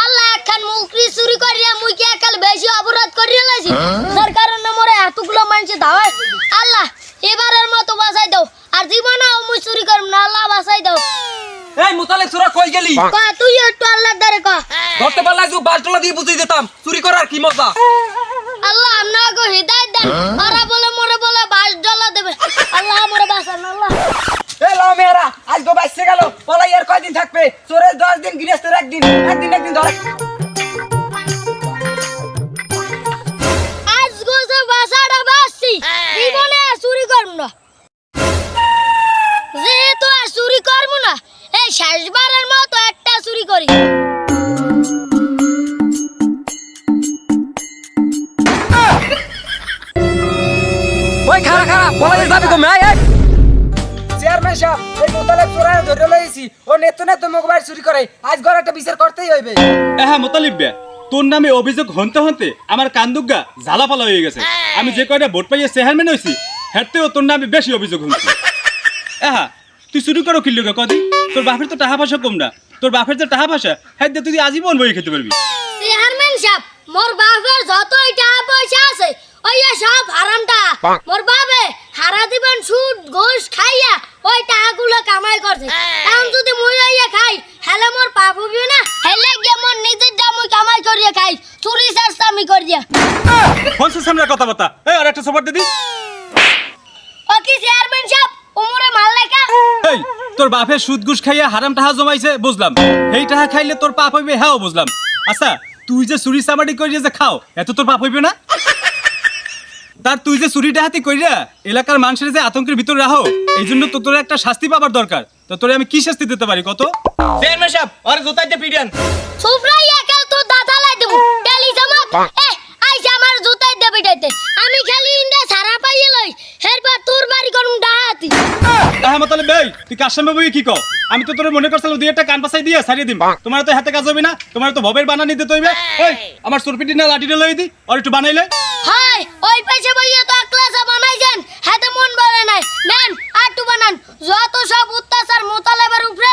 আল্লাহ একখান মুকরি চুরি করিয়া মুই কি একাল বেশি অপরাধ করিয়া লাইছি যার কারণে মোরে এতগুলো মানুষ ধাওয়ায়। আল্লাহ এবারের মতো বাঁচাই দাও, আর জীবনে মুই চুরি করব না। আল্লাহ বাঁচাই দাও। এই মুতালেক সুরা কই গেলি? কা তুই একটু আল্লাহর দ্বারে কা ধরতে পারলে আজ 5 ডলার দিয়ে বুঝিয়ে দিতাম চুরি করার কি মজা। আল্লাহ আপনাকে হিদায়াত দেন। ওরা বলে মোরে বলে 22 ডলার দেবে। আল্লাহ মোরে বাঁচান আল্লাহ। এ লাও মেয়েরা আজ গো বাইসে গেল, পলাই আর কয়দিন থাকবে? চোরের 10 দিন, গৃহস্থের একদিন ধরে। আজ গোছে বাসাটা বাসছি, জীবনে আর চুরি করব না। যেহেতু আর চুরি করব না, এই শেষবারের মতো একটা চুরি করি। ওই খাড়া পলাই যাবি গো মেয়ে। চেয়ারম্যান সাহেব, এই মুতালেক চোরায় ধরে লইছি, ও নেত মোবাইল চুরি করে, আজ ঘর একটা বিচার করতেই হইবে। হ্যাঁ মোতালিব বে, তোর নামে অভিযোগ হনতে হনতে আমার কান্দুগা ঝালাপালা হয়ে গেছে। আমি যে কয়টা ভোট পাইয়ে চেয়ারম্যান হইছি, হেরতেও তোর নামে বেশি অভিযোগ হচ্ছে। হ্যাঁ তুই চুরি করো কিনলো কদি? তোর বাপের তো টাকা পয়সা কম না, তোর বাপের যে টাকা পয়সা হ্যাঁ তুই আজীবন বই খেতে পারবি। চেয়ারম্যান সাহেব, মোর বাপের যতই টাকা পয়সা আছে ওই সব হারামটা। মোর বাপে হারা দিবেন সুদ ঘুষ খাইয়া ওই টাকাগুলো কামাই করছে। এখন যদি মুই আইয়া খাই হেলে মোর পাপ হইবে না? হেলে গিয়ে মোর নিজের দাম মুই কামাই করিয়া খাই, চুরি চেষ্টা আমি করিয়া। ফোনসের সামনে কথাবার্তা এই আর একটা সবার দিদি। ও কি চেয়ারম্যান সাহেব উমরে মাল লেখা? এই তোর বাপের সুদ ঘুষ খাইয়া হারাম টাকা জমাইছে বুঝলাম, এই টাকা খাইলে তোর পাপ হইবে, হ্যাঁ বুঝলাম। আচ্ছা তুই যে চুরি চামাটি করিয়া যে খাও, এত তোর পাপ হইবে না? তার তুই যে চুরি ডাহাতি কইরা এলাকার মানুষের যে আতঙ্কের ভিতরে রাখো, এই জন্য তো তোর একটা শাস্তি পাবার দরকার। তো তোরে আমি কি শাস্তি দিতে পারি কত? চেয়ারম্যান সাহেব, আর জুতাইতে পিডিয়ান। সুফরাই একাল তো দাদা লাই দেব টেলি জামাত। আইসা আমার জুতাই দে বিটাইতে, আমি খালি ইন্দা সারা পাইয়ে লই, এরপর তোর বাড়ি করুম ডাহাতি। হ্যাঁ মতালে বেই তুই কার সামনে বই কি কও? আমি তো তোরে মনে করছিলাম দুই একটা কান পাছাই দিয়ে ছাড়িয়ে দিম, তোমার তো হাতে কাজ হবে না, তোমার তো ভবের বানানি দিতে হইবে। এই আমার সুরপিটি না লাঠিটা লই দি, আর একটু বানাইলে। হাই ওই পয়সা বইয়ে তো ক্লাসে বানাইছেন, হাতে মন বলে নাই। নেন আটু বানান, যত সব অত্যাচার মোতালেবের উপরে